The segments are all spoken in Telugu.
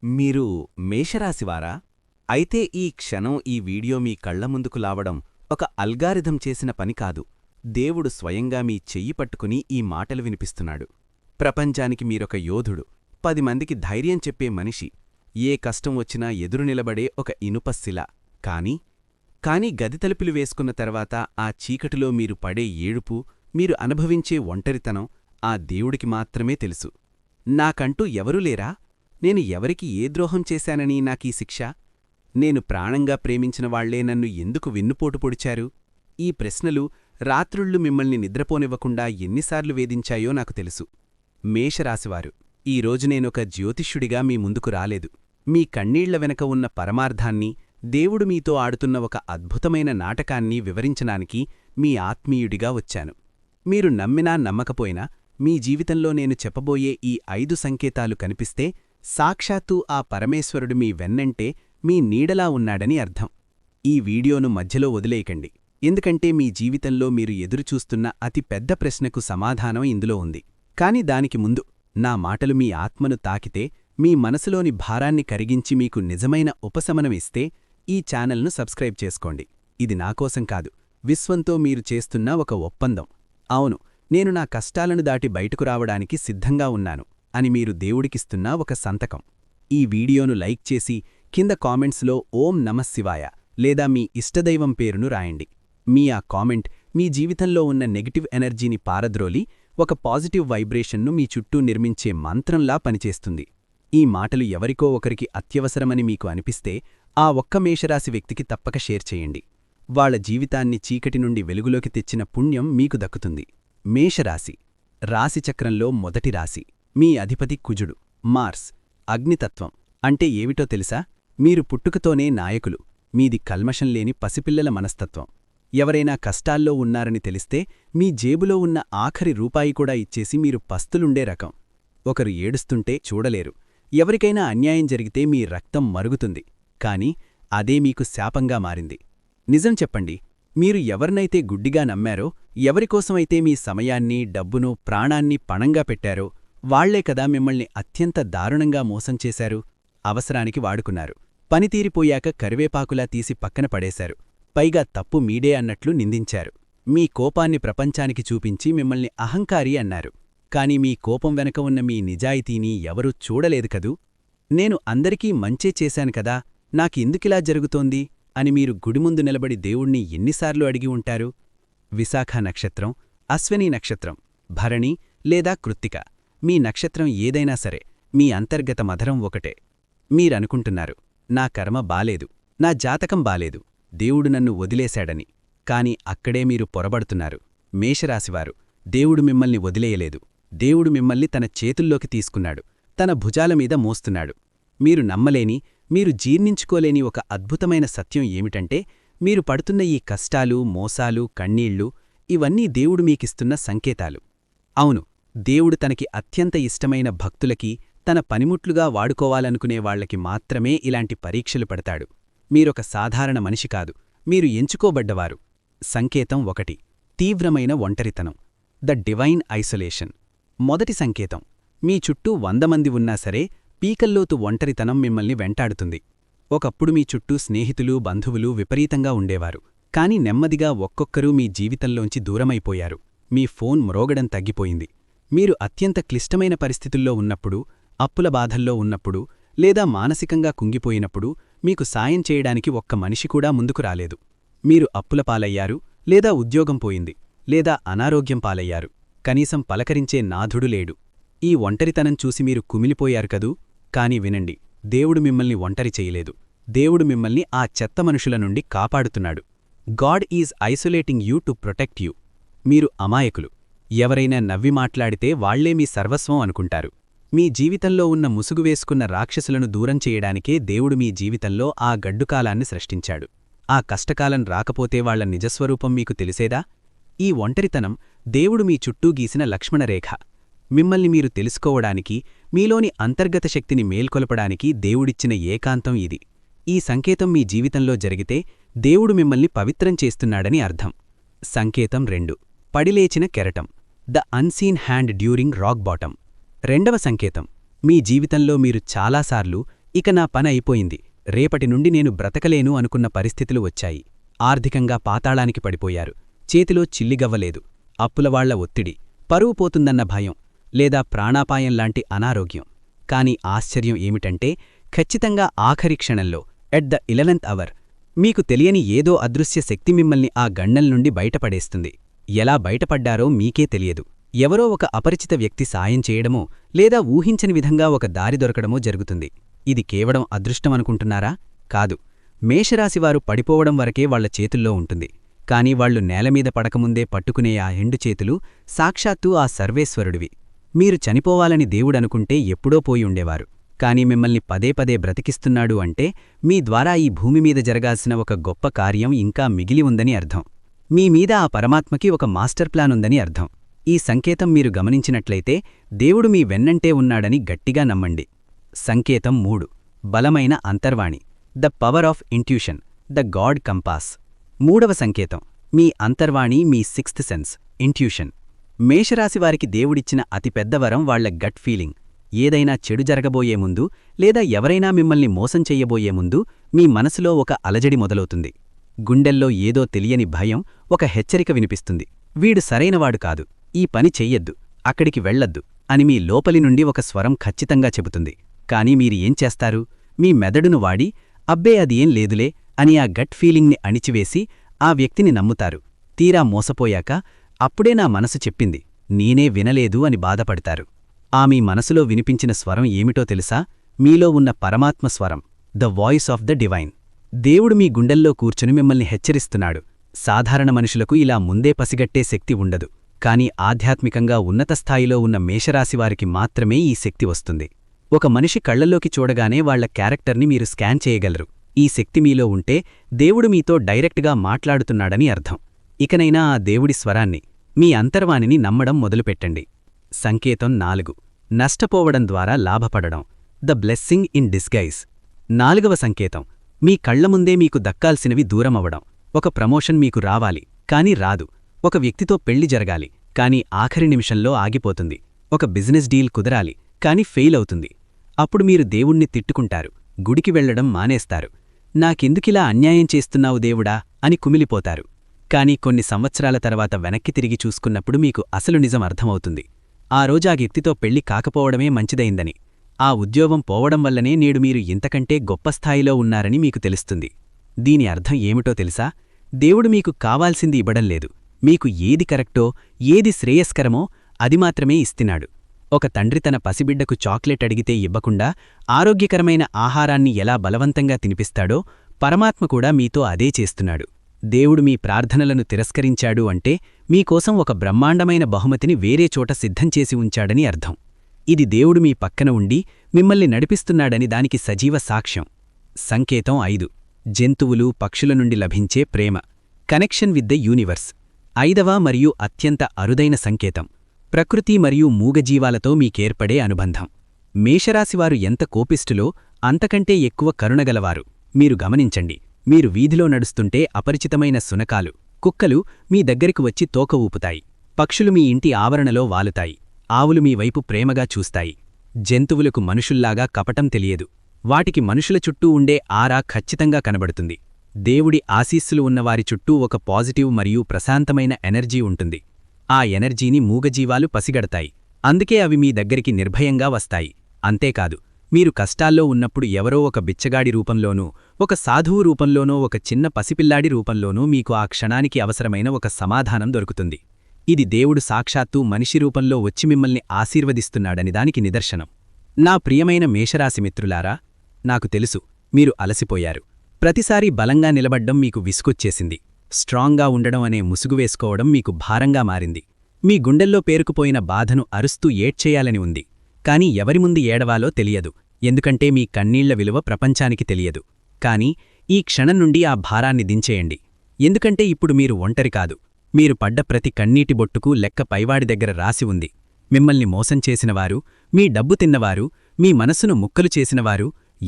మీరు మేషరాశివారా? అయితే ఈ క్షణం ఈ వీడియో మీ కళ్ల ముందుకు లావడం ఒక అల్గారిథం చేసిన పని కాదు. దేవుడు స్వయంగా మీ చెయ్యి పట్టుకుని ఈ మాటలు వినిపిస్తున్నాడు. ప్రపంచానికి మీరొక యోధుడు, 10 మందికి ధైర్యం చెప్పే మనిషి, ఏ కష్టం వచ్చినా ఎదురు నిలబడే ఒక ఇనుపశిల. కానీ గది తలుపులు వేసుకున్న తర్వాత ఆ చీకటిలో మీరు పడే ఏడుపు, మీరు అనుభవించే ఒంటరితనం ఆ దేవుడికి మాత్రమే తెలుసు. నాకంటూ ఎవరూ లేరా? నేను ఎవరికి ఏ ద్రోహం చేశానని నాకీ శిక్ష? నేను ప్రాణంగా ప్రేమించిన వాళ్లే నన్ను ఎందుకు వెన్నుపోటు పొడిచారు? ఈ ప్రశ్నలు రాత్రుళ్ళు మిమ్మల్ని నిద్రపోనివ్వకుండా ఎన్నిసార్లు వేధించాయో నాకు తెలుసు. మేషరాశివారు, ఈరోజు నేనొక జ్యోతిష్యుడిగా మీ ముందుకు రాలేదు. మీ కన్నీళ్ల వెనక ఉన్న పరమార్థాన్ని, దేవుడు మీతో ఆడుతున్న ఒక అద్భుతమైన నాటకాన్ని వివరించడానికి మీ ఆత్మీయుడిగా వచ్చాను. మీరు నమ్మినా నమ్మకపోయినా మీ జీవితంలో నేను చెప్పబోయే ఈ 5 సంకేతాలు కనిపిస్తే సాక్షాత్తూ ఆ పరమేశ్వరుడు మీ వెన్నంటే మీ నీడలా ఉన్నాడని అర్థం. ఈ వీడియోను మధ్యలో వదిలేయకండి, ఎందుకంటే మీ జీవితంలో మీరు ఎదురుచూస్తున్న అతి పెద్ద ప్రశ్నకు సమాధానం ఇందులో ఉంది. కాని దానికి ముందు నా మాటలు మీ ఆత్మను తాకితే, మీ మనసులోని భారాన్ని కరిగించి మీకు నిజమైన ఉపశమనం ఇస్తే ఈ ఛానల్ను సబ్స్క్రైబ్ చేసుకోండి. ఇది నాకోసం కాదు, విశ్వంతో మీరు చేస్తున్న ఒక ఒప్పందం. అవును, నేను నా కష్టాలను దాటి బయటకు రావడానికి సిద్ధంగా ఉన్నాను అని మీరు దేవుడికిస్తున్న ఒక సంతకం. ఈ వీడియోను లైక్ చేసి కింద కామెంట్స్లో ఓం నమఃశివాయ లేదా మీ ఇష్టదైవం పేరును రాయండి. మీ ఆ కామెంట్ మీ జీవితంలో ఉన్న నెగటివ్ ఎనర్జీని పారద్రోలి ఒక పాజిటివ్ వైబ్రేషన్ను మీ చుట్టూ నిర్మించే మంత్రంలా పనిచేస్తుంది. ఈ మాటలు ఎవరికో ఒకరికి అత్యవసరమని మీకు అనిపిస్తే ఆ ఒక్క మేషరాశి వ్యక్తికి తప్పక షేర్ చేయండి. వాళ్ల జీవితాన్ని చీకటి నుండి వెలుగులోకి తెచ్చిన పుణ్యం మీకు దక్కుతుంది. మేషరాశి రాశిచక్రంలో మొదటి రాశి. మీ అధిపతి కుజుడు, మార్స్. అగ్నితత్వం అంటే ఏమిటో తెలుసా? మీరు పుట్టుకతోనే నాయకులు. మీది కల్మషంలేని పసిపిల్లల మనస్తత్వం. ఎవరైనా కష్టాల్లో ఉన్నారని తెలిస్తే మీ జేబులో ఉన్న ఆఖరి రూపాయి కూడా ఇచ్చేసి మీరు పస్తులుండే రకం. ఒకరు ఏడుస్తుంటే చూడలేరు. ఎవరికైనా అన్యాయం జరిగితే మీ రక్తం మరుగుతుంది. కాని అదే మీకు శాపంగా మారింది. నిజం చెప్పండి, మీరు ఎవరినైతే గుడ్డిగా నమ్మారో, ఎవరికోసమైతే మీ సమయాన్ని, డబ్బును, ప్రాణాన్ని పణంగా పెట్టారో వాళ్లే కదా మిమ్మల్ని అత్యంత దారుణంగా మోసం చేశారు. అవసరానికి వాడుకున్నారు. పనితీరిపోయాక కరివేపాకులా తీసి పక్కన పడేశారు. పైగా తప్పు మీడే అన్నట్లు నిందించారు. మీ కోపాన్ని ప్రపంచానికి చూపించి మిమ్మల్ని అహంకారి అన్నారు. కాని మీ కోపం వెనక ఉన్న మీ నిజాయితీని ఎవరూ చూడలేదు కదూ. నేను అందరికీ మంచే చేశాను కదా, నాకెందుకిలా జరుగుతోంది అని మీరు గుడిముందు నిలబడి దేవుణ్ణి ఎన్నిసార్లు అడిగి ఉంటారు? విశాఖ నక్షత్రం, అశ్వనీ నక్షత్రం, భరణి లేదా కృత్తిక, మీ నక్షత్రం ఏదైనా సరే మీ అంతర్గత మధరం ఒకటే. మీరనుకుంటున్నారు, నా కర్మ బాలేదు, నా జాతకం బాలేదు, దేవుడు నన్ను వదిలేశాడని. కాని అక్కడే మీరు పొరబడుతున్నారు. మేషరాశివారు, దేవుడు మిమ్మల్ని వదిలేయలేదు. దేవుడు మిమ్మల్ని తన చేతుల్లోకి తీసుకున్నాడు, తన భుజాలమీద మోస్తున్నాడు. మీరు నమ్మలేని, మీరు జీర్ణించుకోలేని ఒక అద్భుతమైన సత్యం ఏమిటంటే, మీరు పడుతున్న ఈ కష్టాలు, మోసాలు, కన్నీళ్లు ఇవన్నీ దేవుడు మీకిస్తున్న సంకేతాలు. అవును, దేవుడు తనకి అత్యంత ఇష్టమైన భక్తులకి, తన పనిముట్లుగా వాడుకోవాలనుకునే వాళ్లకి మాత్రమే ఇలాంటి పరీక్షలు పెడతాడు. మీరొక సాధారణ మనిషి కాదు, మీరు ఎంచుకోబడ్డవారు. సంకేతం 1, తీవ్రమైన ఒంటరితనం, ద డివైన్ ఐసోలేషన్. మొదటి సంకేతం, మీ చుట్టూ 100 మంది ఉన్నా సరే పీకల్లోతు ఒంటరితనం మిమ్మల్ని వెంటాడుతుంది. ఒకప్పుడు మీ చుట్టూ స్నేహితులు, బంధువులు విపరీతంగా ఉండేవారు. కాని నెమ్మదిగా ఒక్కొక్కరూ మీ జీవితంలోంచి దూరమైపోయారు. మీ ఫోన్ మ్రోగడం తగ్గిపోయింది. మీరు అత్యంత క్లిష్టమైన పరిస్థితుల్లో ఉన్నప్పుడు, అప్పుల బాధల్లో ఉన్నప్పుడు, లేదా మానసికంగా కుంగిపోయినప్పుడు మీకు సాయం చేయడానికి ఒక్క మనిషి కూడా ముందుకు రాలేదు. మీరు అప్పుల పాలయ్యారు, లేదా ఉద్యోగం పోయింది, లేదా అనారోగ్యం పాలయ్యారు. కనీసం పలకరించే నాథుడు లేడు. ఈ ఒంటరితనం చూసి మీరు కుమిలిపోయారు కదూ. కాని వినండి, దేవుడు మిమ్మల్ని ఒంటరి చేయలేదు. దేవుడు మిమ్మల్ని ఆ చెత్త మనుషుల నుండి కాపాడుతున్నాడు. God is isolating you to protect you. మీరు అమాయకులు. ఎవరైనా నవ్వి మాట్లాడితే వాళ్లే మీ సర్వస్వం అనుకుంటారు. మీ జీవితంలో ఉన్న ముసుగు వేసుకున్న రాక్షసులను దూరం చేయడానికే దేవుడు మీ జీవితంలో ఆ గడ్డుకాలాన్ని సృష్టించాడు. ఆ కష్టకాలం రాకపోతే వాళ్ల నిజస్వరూపం మీకు తెలిసేదా? ఈ ఒంటరితనం దేవుడు మీ చుట్టూ గీసిన లక్ష్మణరేఖ. మిమ్మల్ని మీరు తెలుసుకోవడానికి, మీలోని అంతర్గత శక్తిని మేల్కొలపడానికి దేవుడిచ్చిన ఏకాంతం ఇది. ఈ సంకేతం మీ జీవితంలో జరిగితే దేవుడు మిమ్మల్ని పవిత్రం చేస్తున్నాడని అర్థం. సంకేతం 2, పడిలేచిన కెరటం, the unseen hand during rock bottom. రెండవ సంకేతం, మీ జీవితంలో మీరు చాలాసార్లు ఇక నా పని అయిపోయింది, రేపటి నుండి నేను బ్రతకలేను అనుకున్న పరిస్థితులు వచ్చాయి. ఆర్థికంగా పాతాళానికి పడిపోయారు. చేతిలో చిల్లిగవ్వలేదు. అప్పులవాళ్ల ఒత్తిడి, పరువు పోతుందన్న భయం, లేదా ప్రాణాపాయంలాంటి అనారోగ్యం. కాని ఆశ్చర్యం ఏమిటంటే, ఖచ్చితంగా ఆఖరి క్షణంలో, ఎట్ ద 11th అవర్, మీకు తెలియని ఏదో అదృశ్య శక్తి మిమ్మల్ని ఆ గండం నుండి బయటపడేస్తుంది. ఎలా బయటపడ్డారో మీకే తెలియదు. ఎవరో ఒక అపరిచిత వ్యక్తి సాయం చేయడమో, లేదా ఊహించని విధంగా ఒక దారి దొరకడమో జరుగుతుంది. ఇది కేవలం అదృష్టమనుకుంటున్నారా? కాదు. మేషరాశివారు పడిపోవడం వరకే వాళ్ల చేతుల్లో ఉంటుంది. కాని వాళ్లు నేలమీద పడకముందే పట్టుకునే ఆ ఎండు చేతులు సాక్షాత్తూ ఆ సర్వేశ్వరుడివి. మీరు చనిపోవాలని దేవుడనుకుంటే ఎప్పుడో పోయి ఉండేవారు. కాని మిమ్మల్ని పదే పదే బ్రతికిస్తున్నాడు అంటే మీ ద్వారా ఈ భూమిమీద జరగాల్సిన ఒక గొప్ప కార్యం ఇంకా మిగిలి ఉందని అర్థం. మీమీద ఆ పరమాత్మకి ఒక మాస్టర్ ప్లాన్ ఉందని అర్థం. ఈ సంకేతం మీరు గమనించినట్లయితే దేవుడు మీ వెన్నంటే ఉన్నాడని గట్టిగా నమ్మండి. సంకేతం 3. బలమైన అంతర్వాణి, the power of intuition, the God compass. 3వ సంకేతం మీ అంతర్వాణి, మీ 6th సెన్స్, ఇంట్యూషన్. మేషరాశివారికి దేవుడిచ్చిన అతిపెద్ద వరం వాళ్ల గట్ ఫీలింగ్. ఏదైనా చెడు జరగబోయే ముందు, లేదా ఎవరైనా మిమ్మల్ని మోసం చెయ్యబోయే ముందు మీ మనసులో ఒక అలజడి మొదలవుతుంది. గుండెల్లో ఏదో తెలియని భయం, ఒక హెచ్చరిక వినిపిస్తుంది. వీడు సరైనవాడు కాదు, ఈ పని చెయ్యొద్దు, అక్కడికి వెళ్లొద్దు అని మీ లోపలి నుండి ఒక స్వరం ఖచ్చితంగా చెబుతుంది. కాని మీరు ఏం చేస్తారు? మీ మెదడును వాడి, అబ్బే అది ఏం లేదులే అని ఆ గట్ ఫీలింగ్ని అణిచివేసి ఆ వ్యక్తిని నమ్ముతారు. తీరా మోసపోయాక, అప్పుడే నా మనసు చెప్పింది, నేనే వినలేదు అని బాధపడతారు. ఆ మీ మనసులో వినిపించిన స్వరం ఏమిటో తెలుసా? మీలో ఉన్న పరమాత్మ స్వరం, the voice of the divine. దేవుడు మీ గుండెల్లో కూర్చుని మిమ్మల్ని హెచ్చరిస్తున్నాడు. సాధారణ మనుషులకు ఇలా ముందే పసిగట్టే శక్తి ఉండదు. కాని ఆధ్యాత్మికంగా ఉన్నత స్థాయిలో ఉన్న మేషరాశివారికి మాత్రమే ఈ శక్తి వస్తుంది. ఒక మనిషి కళ్లల్లోకి చూడగానే వాళ్ల క్యారెక్టర్ని మీరు స్కాన్ చేయగలరు. ఈ శక్తి మీలో ఉంటే దేవుడు మీతో డైరెక్ట్గా మాట్లాడుతున్నాడని అర్థం. ఇకనైనా ఆ దేవుడి స్వరాన్ని, మీ అంతర్వాణిని నమ్మడం మొదలుపెట్టండి. సంకేతం 4. నష్టపోవడం ద్వారా లాభపడడం, ద బ్లెస్సింగ్ ఇన్ డిస్గైజ్. 4వ సంకేతం మీ కళ్లముందే మీకు దక్కాల్సినవి దూరమవడం. ఒక ప్రమోషన్ మీకు రావాలి, కాని రాదు. ఒక వ్యక్తితో పెళ్లి జరగాలి, కాని ఆఖరి నిమిషంలో ఆగిపోతుంది. ఒక బిజినెస్ డీల్ కుదరాలి, కాని ఫెయిల్ అవుతుంది. అప్పుడు మీరు దేవుణ్ణి తిట్టుకుంటారు, గుడికి వెళ్లడం మానేస్తారు. నాకెందుకిలా అన్యాయం చేస్తున్నావు దేవుడా అని కుమిలిపోతారు. కాని కొన్ని సంవత్సరాల తర్వాత వెనక్కి తిరిగి చూసుకున్నప్పుడు మీకు అసలు నిజం అర్థమవుతుంది. ఆ రోజా వ్యక్తితో పెళ్లి కాకపోవడమే మంచిదైందని, ఆ ఉద్యోగం పోవడం వల్లనే నేడు మీరు ఇంతకంటే గొప్ప స్థాయిలో ఉన్నారని మీకు తెలుస్తుంది. దీని అర్థం ఏమిటో తెలుసా? దేవుడు మీకు కావాల్సింది ఇవ్వడంలేదు. మీకు ఏది కరెక్టో, ఏది శ్రేయస్కరమో అది మాత్రమే ఇస్తున్నాడు. ఒక తండ్రి తన పసిబిడ్డకు చాక్లెట్ అడిగితే ఇవ్వకుండా ఆరోగ్యకరమైన ఆహారాన్ని ఎలా బలవంతంగా తినిపిస్తాడో, పరమాత్మ కూడా మీతో అదే చేస్తున్నాడు. దేవుడు మీ ప్రార్థనలను తిరస్కరించాడు అంటే మీకోసం ఒక బ్రహ్మాండమైన బహుమతిని వేరే చోట సిద్ధం చేసి ఉంచాడని అర్థం. ఇది దేవుడు మీ పక్కన ఉండి మిమ్మల్ని నడిపిస్తున్నాడని దానికి సజీవ సాక్ష్యం. సంకేతం 5. జంతువులు, పక్షుల నుండి లభించే ప్రేమ, కనెక్షన్ విత్ ద యూనివర్స్. 5వ మరియు అత్యంత అరుదైన సంకేతం ప్రకృతి మరియు మూగజీవాలతో మీకేర్పడే అనుబంధం. మేషరాశివారు ఎంత కోపిష్ఠులో అంతకంటే ఎక్కువ కరుణగలవారు. మీరు గమనించండి, మీరు వీధిలో నడుస్తుంటే అపరిచితమైన సునకాలు, కుక్కలు మీ దగ్గరికి వచ్చి తోక ఊపుతాయి. పక్షులు మీ ఇంటి ఆవరణలో వాలుతాయి. ఆవులు మీ వైపు ప్రేమగా చూస్తాయి. జంతువులకు మనుషుల్లాగా కపటం తెలియదు. వాటికి మనుషుల చుట్టూ ఉండే ఆరా ఖచ్చితంగా కనబడుతుంది. దేవుడి ఆశీస్సులు ఉన్నవారి చుట్టూ ఒక పాజిటివ్ మరియు ప్రశాంతమైన ఎనర్జీ ఉంటుంది. ఆ ఎనర్జీని మూగజీవాలు పసిగడతాయి. అందుకే అవి మీ దగ్గరికి నిర్భయంగా వస్తాయి. అంతేకాదు, మీరు కష్టాల్లో ఉన్నప్పుడు ఎవరో ఒక బిచ్చగాడి రూపంలోనూ, ఒక సాధువు రూపంలోనో, ఒక చిన్న పసిపిల్లాడి రూపంలోనూ మీకు ఆ క్షణానికి అవసరమైన ఒక సమాధానం దొరుకుతుంది. ఇది దేవుడు సాక్షాత్తూ మనిషి రూపంలో వచ్చి మిమ్మల్ని ఆశీర్వదిస్తున్నాడని దానికి నిదర్శనం. నా ప్రియమైన మేషరాశి మిత్రులారా, నాకు తెలుసు మీరు అలసిపోయారు. ప్రతిసారీ బలంగా నిలబడ్డం మీకు విసుగొచ్చేసింది. స్ట్రాంగ్గా ఉండడం అనే ముసుగు వేసుకోవడం మీకు భారంగా మారింది. మీ గుండెల్లో పేరుకుపోయిన బాధను అరుస్తూ ఏడ్చేయాలని ఉంది. కాని ఎవరి ముందు ఏడవాలో తెలియదు. ఎందుకంటే మీ కన్నీళ్ల విలువ ప్రపంచానికి తెలియదు. కాని ఈ క్షణం నుండి ఆ భారాన్ని దించేయండి. ఎందుకంటే ఇప్పుడు మీరు ఒంటరి కాదు. మీరు పడ్డ ప్రతి కన్నీటి బొట్టుకు లెక్క పైవాడి దగ్గర రాసి ఉంది. మిమ్మల్ని మోసం చేసినవారు, మీ డబ్బు తిన్నవారు, మీ మనసును ముక్కలు చేసినవారు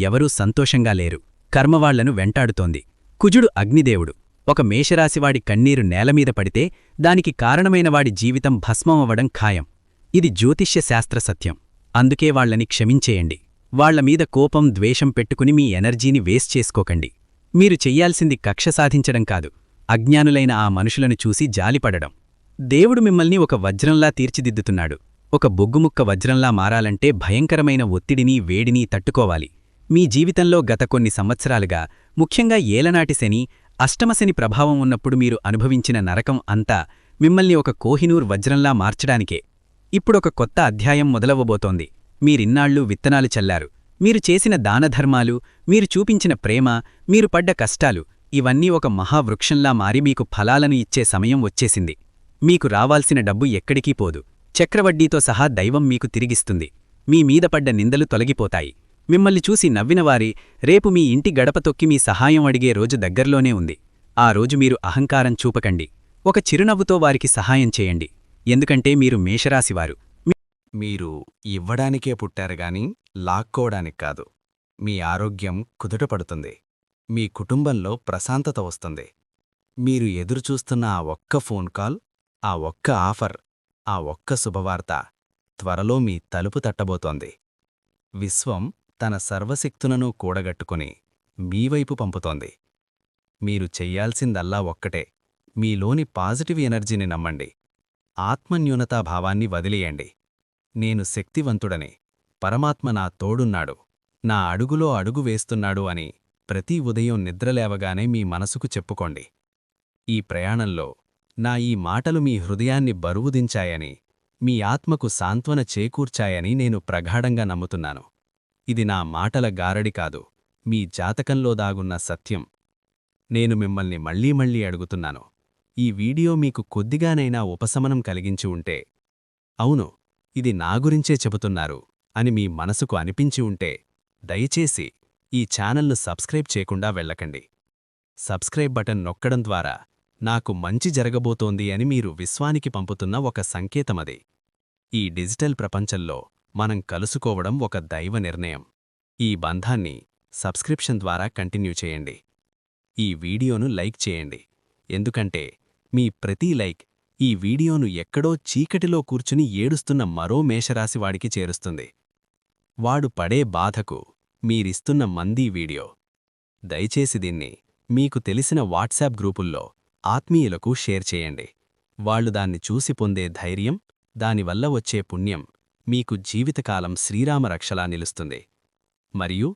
ఎవరూ సంతోషంగా లేరు. కర్మవాళ్లను వెంటాడుతోంది. కుజుడు అగ్నిదేవుడు. ఒక మేషరాశివాడి కన్నీరు నేలమీద పడితే దానికి కారణమైనవాడి జీవితం భస్మమవ్వడం ఖాయం. ఇది జ్యోతిష్య శాస్త్ర సత్యం. అందుకే వాళ్లని క్షమించేయండి. వాళ్లమీద కోపం ద్వేషం పెట్టుకుని మీ ఎనర్జీని వేస్ట్ చేసుకోకండి. మీరు చెయ్యాల్సింది కక్ష సాధించడం కాదు, అజ్ఞానులైన ఆ మనుషులను చూసి జాలిపడడం. దేవుడు మిమ్మల్ని ఒక వజ్రంలా తీర్చిదిద్దుతున్నాడు. ఒక బొగ్గుముక్క వజ్రంలా మారాలంటే భయంకరమైన ఒత్తిడిని వేడిని తట్టుకోవాలి. మీ జీవితంలో గత కొన్ని సంవత్సరాలుగా, ముఖ్యంగా ఏలనాటి శని, అష్టమశని ప్రభావం ఉన్నప్పుడు మీరు అనుభవించిన నరకం అంతా మిమ్మల్ని ఒక కోహినూర్ వజ్రంలా మార్చడానికే. ఇప్పుడొక కొత్త అధ్యాయం మొదలవ్వబోతోంది. మీరిన్నాళ్లు విత్తనాలు చల్లారు. మీరు చేసిన దానధర్మాలు, మీరు చూపించిన ప్రేమ, మీరు పడ్డ కష్టాలు, ఇవన్నీ ఒక మహావృక్షంలా మారి మీకు ఫలాలను ఇచ్చే సమయం వచ్చేసింది. మీకు రావాల్సిన డబ్బు ఎక్కడికీ పోదు. చక్రవడ్డీతో సహా దైవం మీకు తిరిగిస్తుంది. మీ మీద పడ్డ నిందలు తొలగిపోతాయి. మిమ్మల్ని చూసి నవ్వినవారి రేపు మీ ఇంటి గడప తొక్కి మీ సహాయం అడిగే రోజు దగ్గర్లోనే ఉంది. ఆ రోజు మీరు అహంకారం చూపకండి. ఒక చిరునవ్వుతో వారికి సహాయం చేయండి. ఎందుకంటే మీరు మేషరాశివారు. మీరు ఇవ్వడానికే పుట్టారుగాని లాక్కోవడానికి కాదు. మీ ఆరోగ్యం కుదుటపడుతుంది. మీ కుటుంబంలో ప్రశాంతత వస్తుంది. మీరు ఎదురుచూస్తున్న ఆ ఒక్క ఫోన్ కాల్, ఆ ఒక్క ఆఫర్, ఆ ఒక్క శుభవార్త త్వరలో మీ తలుపు తట్టబోతోంది. విశ్వం తన సర్వశక్తులను కూడగట్టుకుని మీవైపు పంపుతోంది. మీరు చెయ్యాల్సిందల్లా ఒక్కటే, మీలోని పాజిటివ్ ఎనర్జీని నమ్మండి. ఆత్మన్యూనతాభావాన్ని వదిలియండి. నేను శక్తివంతుడని, పరమాత్మ నా తోడున్నాడు, నా అడుగులో అడుగు వేస్తున్నాడు అని ప్రతి ఉదయం నిద్రలేవగానే మీ మనసుకు చెప్పుకోండి. ఈ ప్రయాణంలో నా ఈ మాటలు మీ హృదయాన్ని బరువుదించాయని, మీ ఆత్మకు సాంత్వన చేకూర్చాయని నేను ప్రగాఢంగా నమ్ముతున్నాను. ఇది నా మాటల గారడి కాదు, మీ జాతకంలో దాగున్న సత్యం. నేను మిమ్మల్ని మళ్లీ మళ్లీ అడుగుతున్నాను. ఈ వీడియో మీకు కొద్దిగానైనా ఉపశమనం కలిగించి ఉంటే, అవును, ఇది నా గురించే చెబుతున్నారు అని మీ మనసుకు అనిపించి ఉంటే, దయచేసి ఈ ఛానల్ను సబ్స్క్రైబ్ చేయకుండా వెళ్ళకండి. సబ్స్క్రైబ్ బటన్ నొక్కడం ద్వారా నాకు మంచి జరగబోతోంది అని మీరు విశ్వానికి పంపుతున్న ఒక సంకేతమది. ఈ డిజిటల్ ప్రపంచంలో మనం కలుసుకోవడం ఒక దైవ నిర్ణయం. ఈ బంధాన్ని సబ్స్క్రిప్షన్ ద్వారా కంటిన్యూ చేయండి. ఈ వీడియోను లైక్ చేయండి, ఎందుకంటే మీ ప్రతి లైక్ ఈ వీడియోను ఎక్కడో చీకటిలో కూర్చుని ఏడుస్తున్న మరో మేషరాశివాడికి చేరుస్తుంది. వాడు పడే బాధకు మీరిస్తున్న మందీ వీడియో. దయచేసి దీన్ని మీకు తెలిసిన వాట్సాప్ గ్రూపుల్లో ఆత్మీయులకు షేర్ చేయండి. వాళ్లు దాన్ని చూసి పొందే ధైర్యం, దానివల్ల వచ్చే పుణ్యం మీకు జీవితకాలం శ్రీరామరక్షలా నిలుస్తుంది. మరియు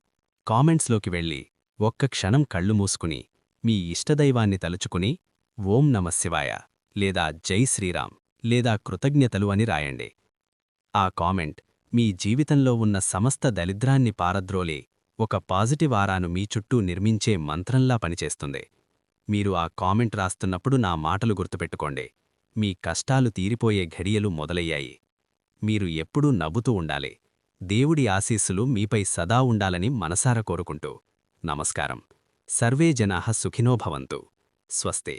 కామెంట్స్లోకి వెళ్ళి ఒక్క క్షణం కళ్ళు మూసుకుని మీ ఇష్టదైవాన్ని తలుచుకుని ఓం నమఃశివాయ లేదా జై శ్రీరామ్ లేదా కృతజ్ఞతలు అని రాయండి. ఆ కామెంట్ మీ జీవితంలో ఉన్న సమస్త దరిద్రాన్ని పారద్రోలి ఒక పాజిటివ్ ఆరాను మీ చుట్టూ నిర్మించే మంత్రంలా పనిచేస్తుంది. మీరు ఆ కామెంట్ రాస్తున్నప్పుడు నా మాటలు గుర్తుపెట్టుకోండి. మీ కష్టాలు తీరిపోయే ఘడియలు మొదలయ్యాయి. మీరు ఎప్పుడూ నవ్వుతూ ఉండాలి. దేవుడి ఆశీస్సులు మీపై సదా ఉండాలని మనసారా కోరుకుంటూ నమస్కారం. సర్వే జనాః సుఖినో భవంతు. స్వస్తి.